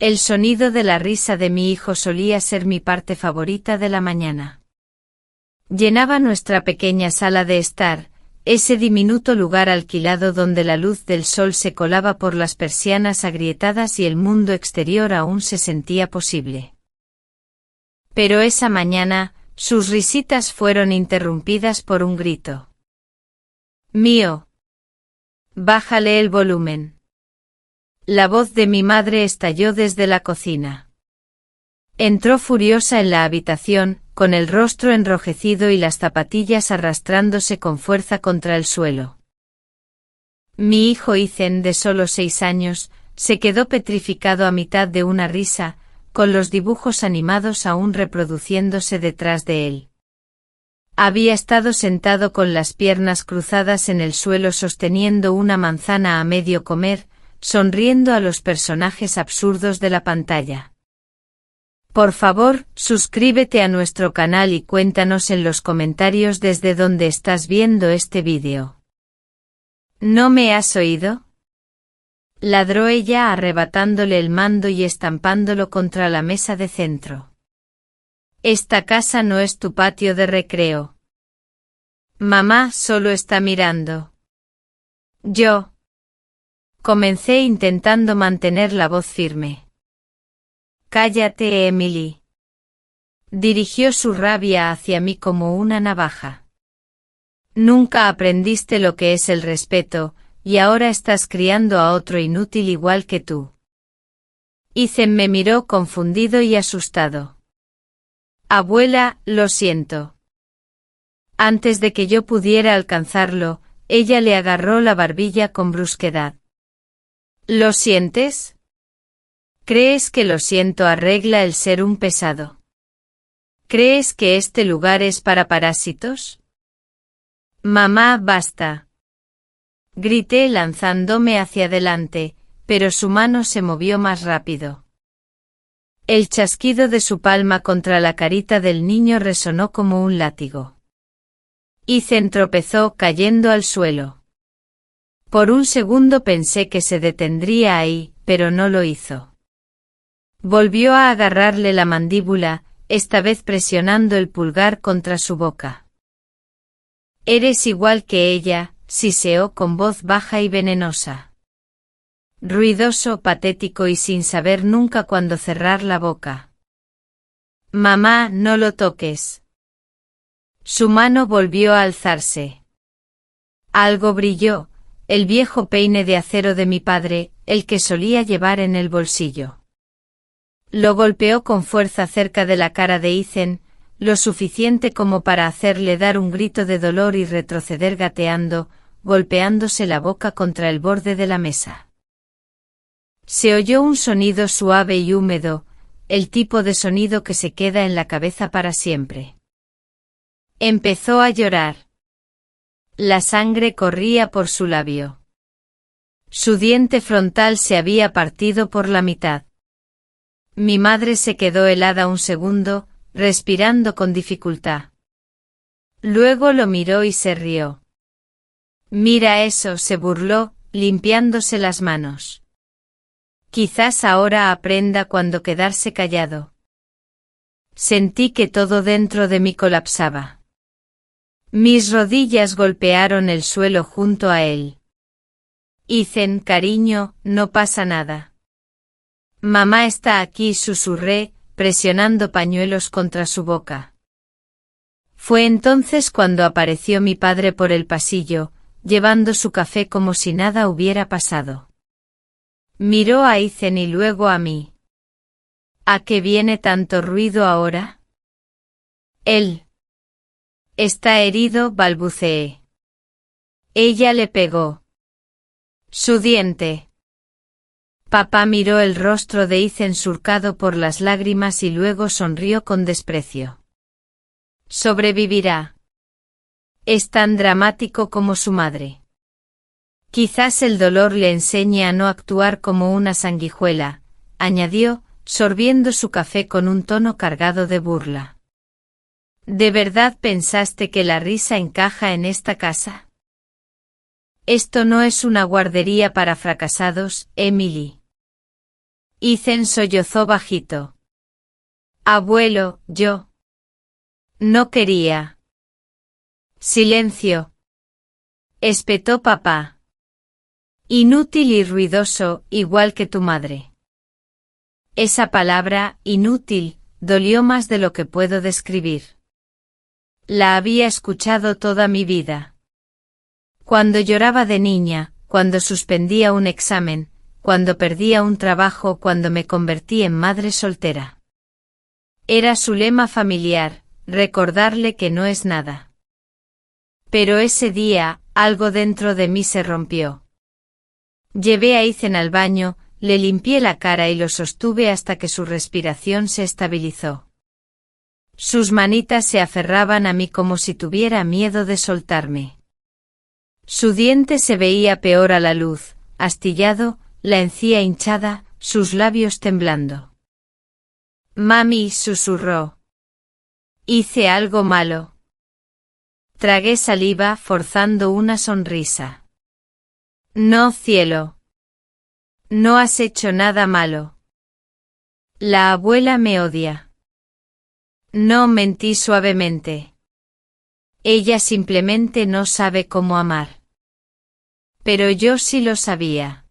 El sonido de la risa de mi hijo solía ser mi parte favorita de la mañana. Llenaba nuestra pequeña sala de estar, ese diminuto lugar alquilado donde la luz del sol se colaba por las persianas agrietadas y el mundo exterior aún se sentía posible. Pero esa mañana, sus risitas fueron interrumpidas por un grito. «Mío. Bájale el volumen». La voz de mi madre estalló desde la cocina. Entró furiosa en la habitación, con el rostro enrojecido y las zapatillas arrastrándose con fuerza contra el suelo. Mi hijo Ethan, de solo 6 años, se quedó petrificado a mitad de una risa, con los dibujos animados aún reproduciéndose detrás de él. Había estado sentado con las piernas cruzadas en el suelo sosteniendo una manzana a medio comer, sonriendo a los personajes absurdos de la pantalla. Por favor, suscríbete a nuestro canal y cuéntanos en los comentarios desde dónde estás viendo este vídeo. ¿No me has oído?, ladró ella arrebatándole el mando y estampándolo contra la mesa de centro. Esta casa no es tu patio de recreo. Mamá solo está mirando. Yo. Comencé intentando mantener la voz firme. Cállate, Emily. Dirigió su rabia hacia mí como una navaja. Nunca aprendiste lo que es el respeto, y ahora estás criando a otro inútil igual que tú. Ethan me miró confundido y asustado. Abuela, lo siento. Antes de que yo pudiera alcanzarlo, ella le agarró la barbilla con brusquedad. ¿Lo sientes? ¿Crees que lo siento arregla el ser un pesado? ¿Crees que este lugar es para parásitos? Mamá, basta. Grité lanzándome hacia adelante, pero su mano se movió más rápido. El chasquido de su palma contra la carita del niño resonó como un látigo. Ethan tropezó cayendo al suelo. Por un segundo pensé que se detendría ahí, pero no lo hizo. Volvió a agarrarle la mandíbula, esta vez presionando el pulgar contra su boca. Eres igual que ella, siseó con voz baja y venenosa. Ruidoso, patético y sin saber nunca cuándo cerrar la boca. Mamá, no lo toques. Su mano volvió a alzarse. Algo brilló. El viejo peine de acero de mi padre, el que solía llevar en el bolsillo. Lo golpeó con fuerza cerca de la cara de Ethan, lo suficiente como para hacerle dar un grito de dolor y retroceder gateando, golpeándose la boca contra el borde de la mesa. Se oyó un sonido suave y húmedo, el tipo de sonido que se queda en la cabeza para siempre. Empezó a llorar. La sangre corría por su labio. Su diente frontal se había partido por la mitad. Mi madre se quedó helada un segundo, respirando con dificultad. Luego lo miró y se rió. Mira eso, se burló, limpiándose las manos. Quizás ahora aprenda cuándo quedarse callado. Sentí que todo dentro de mí colapsaba. Mis rodillas golpearon el suelo junto a él. Ethan, cariño, no pasa nada. Mamá está aquí, susurré, presionando pañuelos contra su boca. Fue entonces cuando apareció mi padre por el pasillo, llevando su café como si nada hubiera pasado. Miró a Ethan y luego a mí. ¿A qué viene tanto ruido ahora? Él. Está herido, balbuceé. Ella le pegó. Su diente. Papá miró el rostro de Ethan surcado por las lágrimas y luego sonrió con desprecio. Sobrevivirá. Es tan dramático como su madre. Quizás el dolor le enseñe a no actuar como una sanguijuela, añadió, sorbiendo su café con un tono cargado de burla. ¿De verdad pensaste que la risa encaja en esta casa? Esto no es una guardería para fracasados, Emily. Ethan sollozó bajito. Abuelo, yo. No quería. Silencio. Espetó papá. Inútil y ruidoso, igual que tu madre. Esa palabra, inútil, dolió más de lo que puedo describir. La había escuchado toda mi vida. Cuando lloraba de niña, cuando suspendía un examen, cuando perdía un trabajo, cuando me convertí en madre soltera. Era su lema familiar, recordarle que no es nada. Pero ese día, algo dentro de mí se rompió. Llevé a Ethan al baño, le limpié la cara y lo sostuve hasta que su respiración se estabilizó. Sus manitas se aferraban a mí como si tuviera miedo de soltarme. Su diente se veía peor a la luz, astillado, la encía hinchada, sus labios temblando. Mami, susurró. Hice algo malo. Tragué saliva forzando una sonrisa. No, cielo. No has hecho nada malo. La abuela me odia. No, mentí suavemente. Ella simplemente no sabe cómo amar. Pero yo sí lo sabía.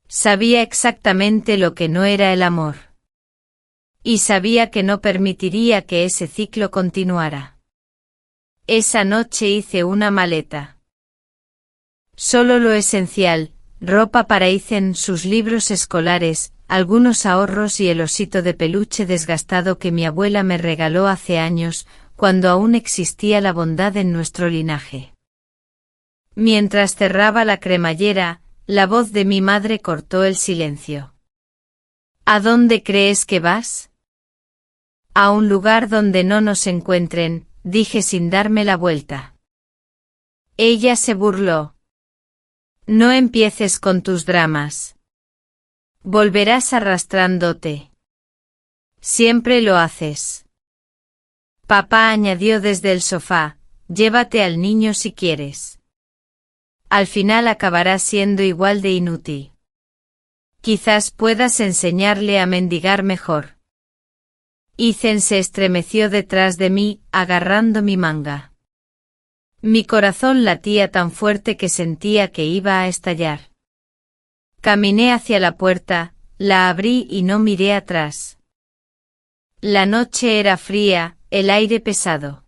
Sabía exactamente lo que no era el amor. Y sabía que no permitiría que ese ciclo continuara. Esa noche hice una maleta. Solo lo esencial, ropa para Ethan, sus libros escolares, algunos ahorros y el osito de peluche desgastado que mi abuela me regaló hace años, cuando aún existía la bondad en nuestro linaje. Mientras cerraba la cremallera, la voz de mi madre cortó el silencio. ¿A dónde crees que vas? A un lugar donde no nos encuentren, dije sin darme la vuelta. Ella se burló. No empieces con tus dramas. Volverás arrastrándote. Siempre lo haces. Papá añadió desde el sofá, llévate al niño si quieres. Al final acabará siendo igual de inútil. Quizás puedas enseñarle a mendigar mejor. Ethan se estremeció detrás de mí, agarrando mi manga. Mi corazón latía tan fuerte que sentía que iba a estallar. Caminé hacia la puerta, la abrí y no miré atrás. La noche era fría, el aire pesado.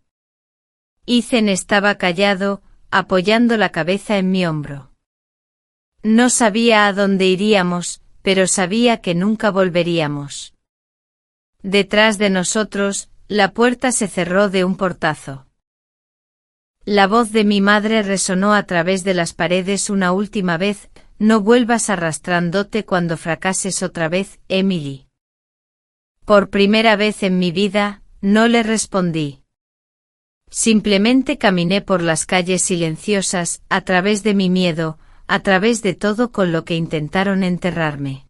Ethan estaba callado, apoyando la cabeza en mi hombro. No sabía a dónde iríamos, pero sabía que nunca volveríamos. Detrás de nosotros, la puerta se cerró de un portazo. La voz de mi madre resonó a través de las paredes una última vez, no vuelvas arrastrándote cuando fracases otra vez, Emily. Por primera vez en mi vida, no le respondí. Simplemente caminé por las calles silenciosas, a través de mi miedo, a través de todo con lo que intentaron enterrarme.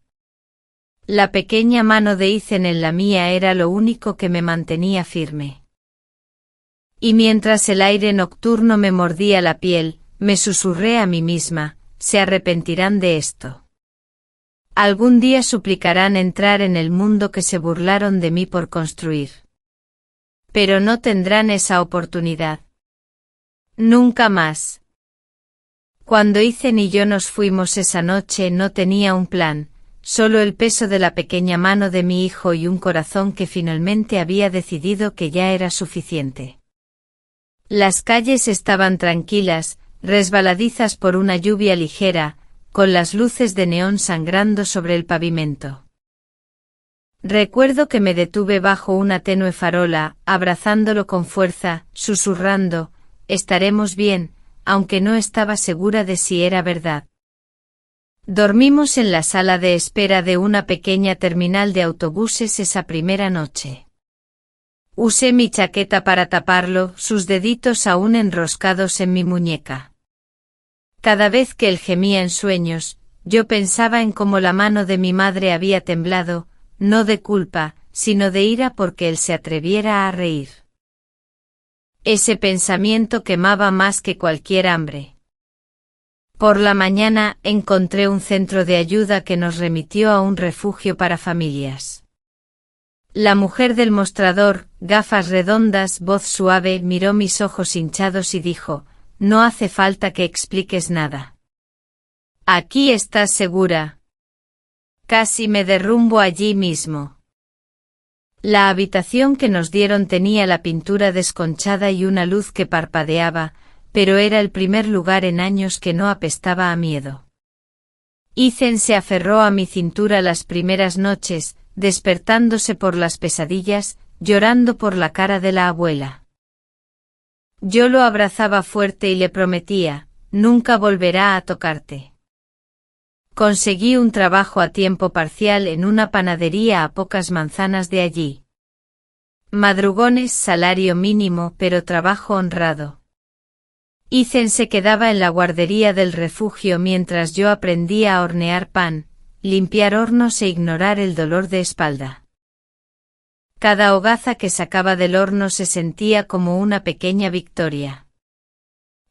La pequeña mano de Ethan en la mía era lo único que me mantenía firme. Y mientras el aire nocturno me mordía la piel, me susurré a mí misma, se arrepentirán de esto. Algún día suplicarán entrar en el mundo que se burlaron de mí por construir. Pero no tendrán esa oportunidad. Nunca más. Cuando Ethan y yo nos fuimos esa noche no tenía un plan, solo el peso de la pequeña mano de mi hijo y un corazón que finalmente había decidido que ya era suficiente. Las calles estaban tranquilas, resbaladizas por una lluvia ligera, con las luces de neón sangrando sobre el pavimento. Recuerdo que me detuve bajo una tenue farola, abrazándolo con fuerza, susurrando, estaremos bien, aunque no estaba segura de si era verdad. Dormimos en la sala de espera de una pequeña terminal de autobuses esa primera noche. Usé mi chaqueta para taparlo, sus deditos aún enroscados en mi muñeca. Cada vez que él gemía en sueños, yo pensaba en cómo la mano de mi madre había temblado, no de culpa, sino de ira porque él se atreviera a reír. Ese pensamiento quemaba más que cualquier hambre. Por la mañana encontré un centro de ayuda que nos remitió a un refugio para familias. La mujer del mostrador, gafas redondas, voz suave, miró mis ojos hinchados y dijo: «No hace falta que expliques nada. Aquí estás segura». Casi me derrumbo allí mismo. La habitación que nos dieron tenía la pintura desconchada y una luz que parpadeaba, pero era el primer lugar en años que no apestaba a miedo. Ethan se aferró a mi cintura las primeras noches, despertándose por las pesadillas, llorando por la cara de la abuela. Yo lo abrazaba fuerte y le prometía: «Nunca volverá a tocarte». Conseguí un trabajo a tiempo parcial en una panadería a pocas manzanas de allí. Madrugones, salario mínimo, pero trabajo honrado. Ethan se quedaba en la guardería del refugio mientras yo aprendía a hornear pan, limpiar hornos e ignorar el dolor de espalda. Cada hogaza que sacaba del horno se sentía como una pequeña victoria.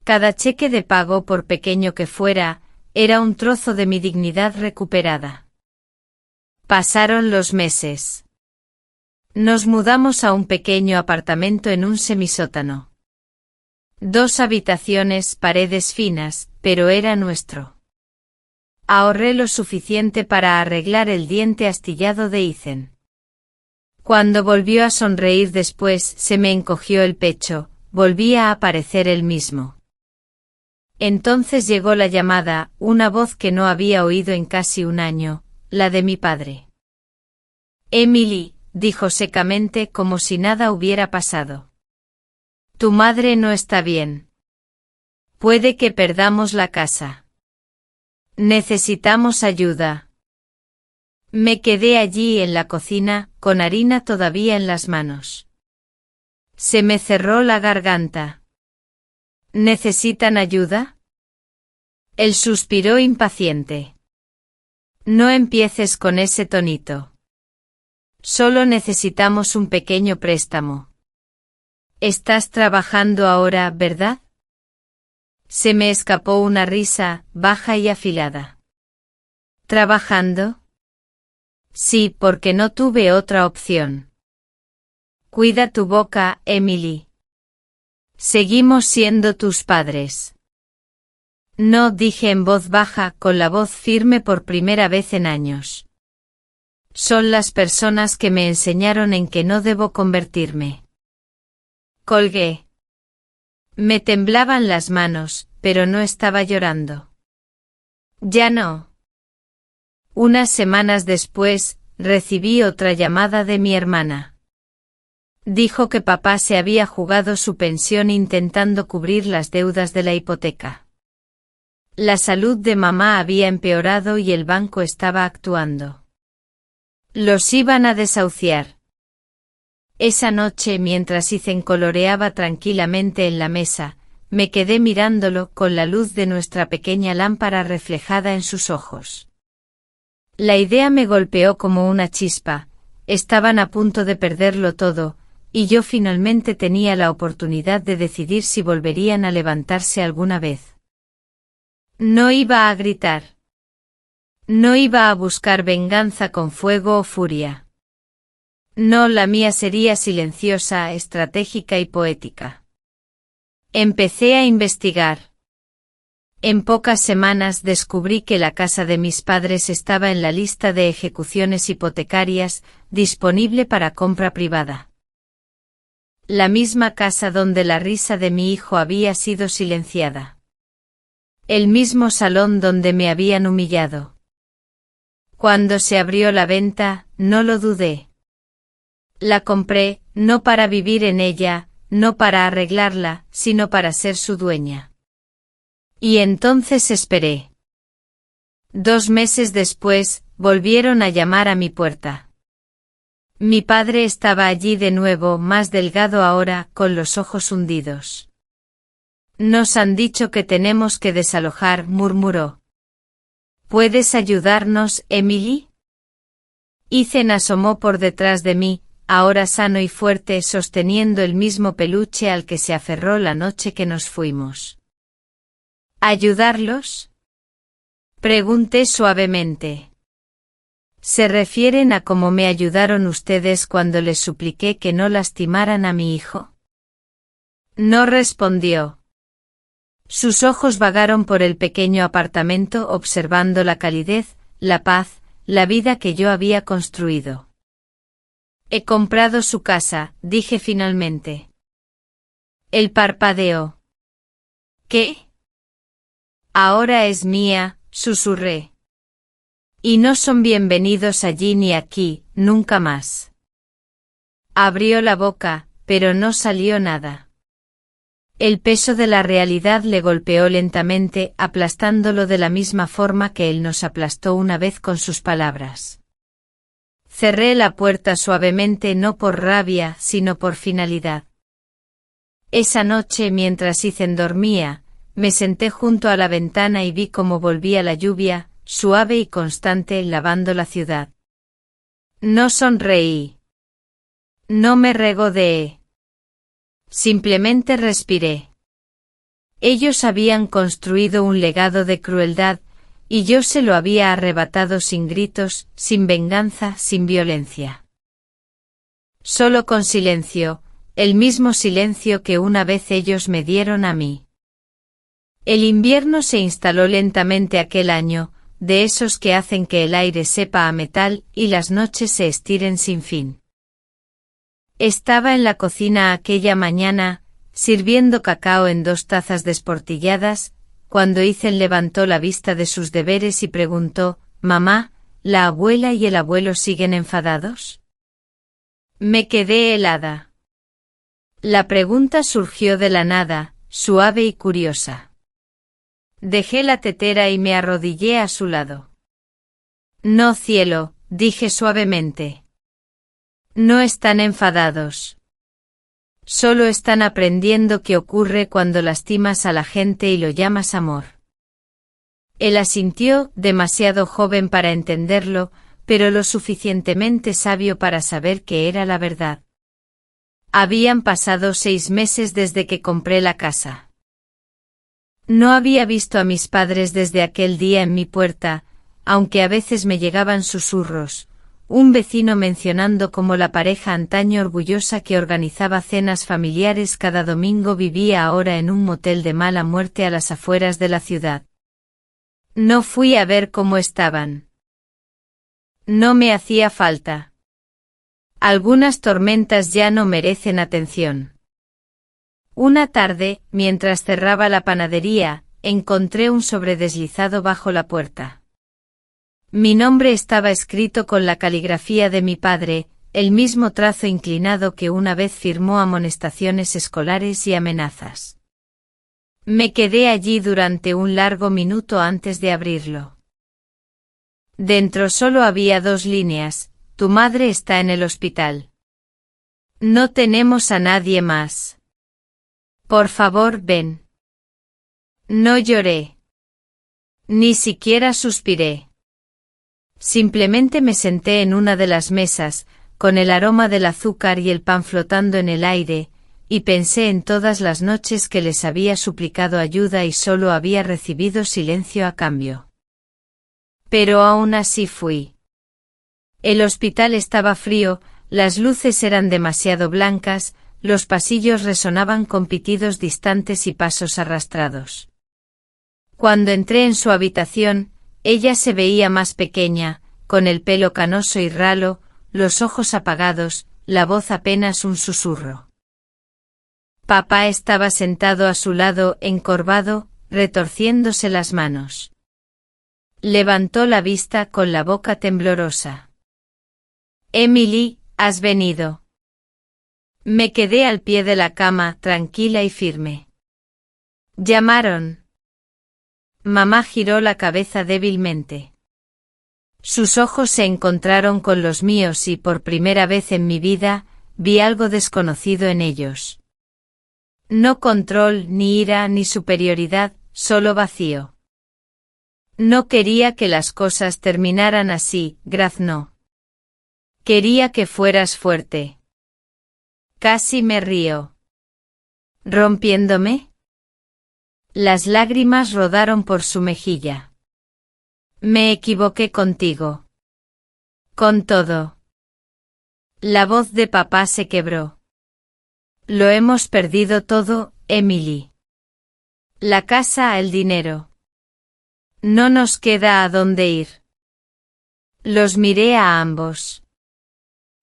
Cada cheque de pago, por pequeño que fuera, era un trozo de mi dignidad recuperada. Pasaron los meses. Nos mudamos a un pequeño apartamento en un semisótano. 2 habitaciones, paredes finas, pero era nuestro. Ahorré lo suficiente para arreglar el diente astillado de Ethan. Cuando volvió a sonreír después, se me encogió el pecho, volvía a aparecer él mismo. Entonces llegó la llamada, una voz que no había oído en casi un año, la de mi padre. «Emily», dijo secamente, como si nada hubiera pasado. «Tu madre no está bien. Puede que perdamos la casa. Necesitamos ayuda». Me quedé allí en la cocina, con harina todavía en las manos. Se me cerró la garganta. ¿Necesitan ayuda? Él suspiró impaciente. No empieces con ese tonito. Solo necesitamos un pequeño préstamo. Estás trabajando ahora, ¿verdad? Se me escapó una risa, baja y afilada. ¿Trabajando? Sí, porque no tuve otra opción. Cuida tu boca, Emily. Seguimos siendo tus padres. No, dije en voz baja, con la voz firme por primera vez en años. Son las personas que me enseñaron en que no debo convertirme. Colgué. Me temblaban las manos, pero no estaba llorando. Ya no. Unas semanas después, recibí otra llamada de mi hermana. Dijo que papá se había jugado su pensión intentando cubrir las deudas de la hipoteca. La salud de mamá había empeorado y el banco estaba actuando. Los iban a desahuciar. Esa noche, mientras Ethan coloreaba tranquilamente en la mesa, me quedé mirándolo con la luz de nuestra pequeña lámpara reflejada en sus ojos. La idea me golpeó como una chispa, estaban a punto de perderlo todo, y yo finalmente tenía la oportunidad de decidir si volverían a levantarse alguna vez. No iba a gritar. No iba a buscar venganza con fuego o furia. No, la mía sería silenciosa, estratégica y poética. Empecé a investigar. En pocas semanas descubrí que la casa de mis padres estaba en la lista de ejecuciones hipotecarias, disponible para compra privada. La misma casa donde la risa de mi hijo había sido silenciada. El mismo salón donde me habían humillado. Cuando se abrió la venta, no lo dudé. La compré, no para vivir en ella, no para arreglarla, sino para ser su dueña. Y entonces esperé. 2 meses después, volvieron a llamar a mi puerta. Mi padre estaba allí de nuevo, más delgado ahora, con los ojos hundidos. Nos han dicho que tenemos que desalojar, murmuró. ¿Puedes ayudarnos, Emily? Ethan asomó por detrás de mí, ahora sano y fuerte, sosteniendo el mismo peluche al que se aferró la noche que nos fuimos. ¿Ayudarlos? Pregunté suavemente. ¿Se refieren a cómo me ayudaron ustedes cuando les supliqué que no lastimaran a mi hijo? No respondió. Sus ojos vagaron por el pequeño apartamento observando la calidez, la paz, la vida que yo había construido. He comprado su casa, dije finalmente. Él parpadeó. ¿Qué? Ahora es mía, susurré. Y no son bienvenidos allí ni aquí, nunca más. Abrió la boca, pero no salió nada. El peso de la realidad le golpeó lentamente, aplastándolo de la misma forma que él nos aplastó una vez con sus palabras. Cerré la puerta suavemente no por rabia, sino por finalidad. Esa noche mientras Ethan dormía, me senté junto a la ventana y vi cómo volvía la lluvia, suave y constante, lavando la ciudad. No sonreí. No me regodeé. Simplemente respiré. Ellos habían construido un legado de crueldad, y yo se lo había arrebatado sin gritos, sin venganza, sin violencia. Solo con silencio, el mismo silencio que una vez ellos me dieron a mí. El invierno se instaló lentamente aquel año, de esos que hacen que el aire sepa a metal y las noches se estiren sin fin. Estaba en la cocina aquella mañana, sirviendo cacao en 2 tazas desportilladas, cuando Ethan levantó la vista de sus deberes y preguntó, «Mamá, ¿la abuela y el abuelo siguen enfadados?» Me quedé helada. La pregunta surgió de la nada, suave y curiosa. Dejé la tetera y me arrodillé a su lado. «No, cielo», dije suavemente. «No están enfadados. Solo están aprendiendo qué ocurre cuando lastimas a la gente y lo llamas amor». Él asintió, demasiado joven para entenderlo, pero lo suficientemente sabio para saber que era la verdad. Habían pasado 6 meses desde que compré la casa. No había visto a mis padres desde aquel día en mi puerta, aunque a veces me llegaban susurros. Un vecino mencionando cómo la pareja antaño orgullosa que organizaba cenas familiares cada domingo vivía ahora en un motel de mala muerte a las afueras de la ciudad. No fui a ver cómo estaban. No me hacía falta. Algunas tormentas ya no merecen atención. Una tarde, mientras cerraba la panadería, encontré un sobre deslizado bajo la puerta. Mi nombre estaba escrito con la caligrafía de mi padre, el mismo trazo inclinado que una vez firmó amonestaciones escolares y amenazas. Me quedé allí durante un largo minuto antes de abrirlo. Dentro solo había 2 líneas: «Tu madre está en el hospital. No tenemos a nadie más. Por favor, ven». No lloré. Ni siquiera suspiré. Simplemente me senté en una de las mesas, con el aroma del azúcar y el pan flotando en el aire, y pensé en todas las noches que les había suplicado ayuda y solo había recibido silencio a cambio. Pero aún así fui. El hospital estaba frío, las luces eran demasiado blancas, los pasillos resonaban con pitidos distantes y pasos arrastrados. Cuando entré en su habitación, ella se veía más pequeña, con el pelo canoso y ralo, los ojos apagados, la voz apenas un susurro. Papá estaba sentado a su lado, encorvado, retorciéndose las manos. Levantó la vista con la boca temblorosa. «Emily, ¿has venido?» Me quedé al pie de la cama, tranquila y firme. «¿Llamaron?» Mamá giró la cabeza débilmente. Sus ojos se encontraron con los míos y por primera vez en mi vida, vi algo desconocido en ellos. No control, ni ira, ni superioridad, solo vacío. No quería que las cosas terminaran así, graznó. Quería que fueras fuerte. Casi me río. ¿Rompiéndome? Las lágrimas rodaron por su mejilla. Me equivoqué contigo. Con todo. La voz de papá se quebró. Lo hemos perdido todo, Emily. La casa, el dinero. No nos queda a dónde ir. Los miré a ambos.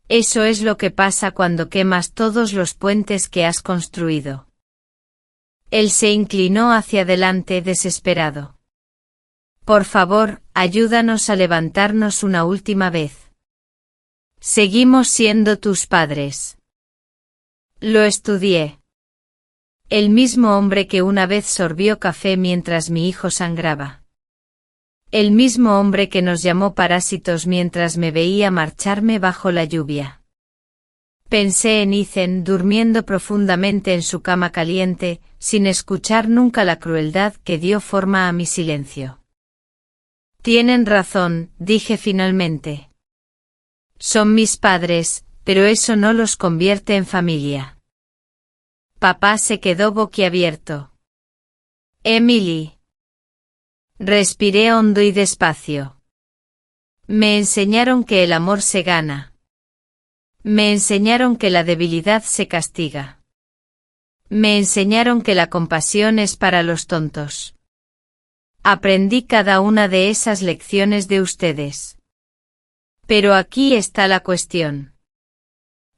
Eso es lo que pasa cuando quemas todos los puentes que has construido. Él se inclinó hacia adelante desesperado. Por favor, ayúdanos a levantarnos una última vez. Seguimos siendo tus padres. Lo estudié. El mismo hombre que una vez sorbió café mientras mi hijo sangraba. El mismo hombre que nos llamó parásitos mientras me veía marcharme bajo la lluvia. Pensé en Ethan durmiendo profundamente en su cama caliente, sin escuchar nunca la crueldad que dio forma a mi silencio. Tienen razón, dije finalmente. Son mis padres, pero eso no los convierte en familia. Papá se quedó boquiabierto. Emily. Respiré hondo y despacio. Me enseñaron que el amor se gana. Me enseñaron que la debilidad se castiga. Me enseñaron que la compasión es para los tontos. Aprendí cada una de esas lecciones de ustedes. Pero aquí está la cuestión.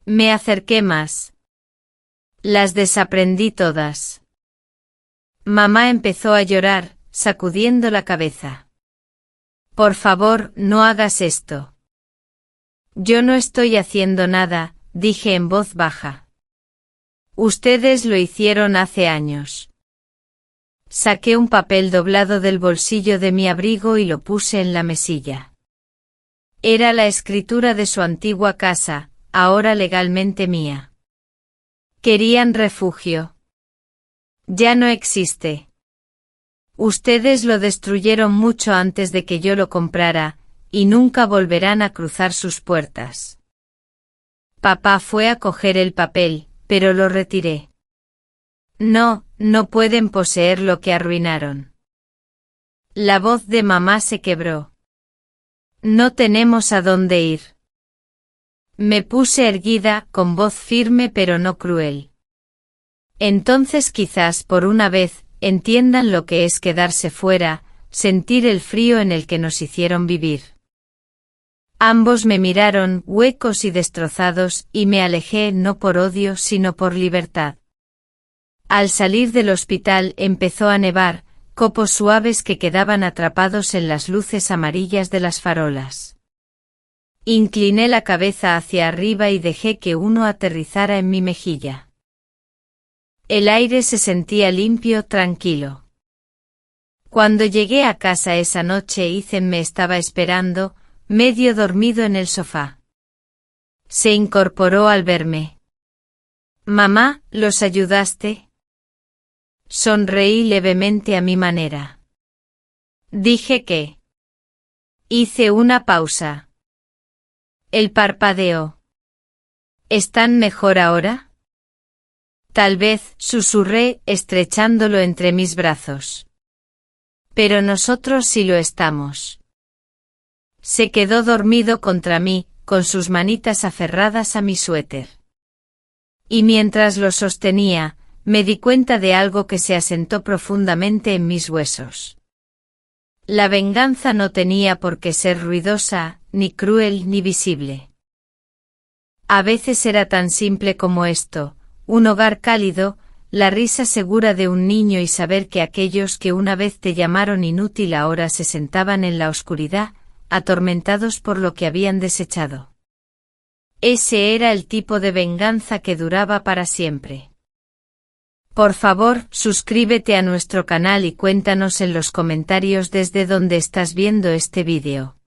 Me acerqué más. Las desaprendí todas. Mamá empezó a llorar, sacudiendo la cabeza. Por favor, no hagas esto. Yo no estoy haciendo nada, dije en voz baja. Ustedes lo hicieron hace años. Saqué un papel doblado del bolsillo de mi abrigo y lo puse en la mesilla. Era la escritura de su antigua casa, ahora legalmente mía. Querían refugio. Ya no existe. Ustedes lo destruyeron mucho antes de que yo lo comprara, y nunca volverán a cruzar sus puertas. Papá fue a coger el papel, pero lo retiré. No, no pueden poseer lo que arruinaron. La voz de mamá se quebró. No tenemos a dónde ir. Me puse erguida, con voz firme pero no cruel. Entonces quizás por una vez, entiendan lo que es quedarse fuera, sentir el frío en el que nos hicieron vivir. Ambos me miraron, huecos y destrozados, y me alejé no por odio sino por libertad. Al salir del hospital empezó a nevar, copos suaves que quedaban atrapados en las luces amarillas de las farolas. Incliné la cabeza hacia arriba y dejé que uno aterrizara en mi mejilla. El aire se sentía limpio, tranquilo. Cuando llegué a casa esa noche, Ethan me estaba esperando, medio dormido en el sofá. Se incorporó al verme. Mamá, ¿los ayudaste? Sonreí levemente a mi manera. Dije que. Hice una pausa. Él parpadeó. ¿Están mejor ahora? Tal vez, susurré, estrechándolo entre mis brazos. Pero nosotros sí lo estamos. Se quedó dormido contra mí, con sus manitas aferradas a mi suéter. Y mientras lo sostenía, me di cuenta de algo que se asentó profundamente en mis huesos. La venganza no tenía por qué ser ruidosa, ni cruel ni visible. A veces era tan simple como esto, un hogar cálido, la risa segura de un niño y saber que aquellos que una vez te llamaron inútil ahora se sentaban en la oscuridad, atormentados por lo que habían desechado. Ese era el tipo de venganza que duraba para siempre. Por favor, suscríbete a nuestro canal y cuéntanos en los comentarios desde dónde estás viendo este vídeo.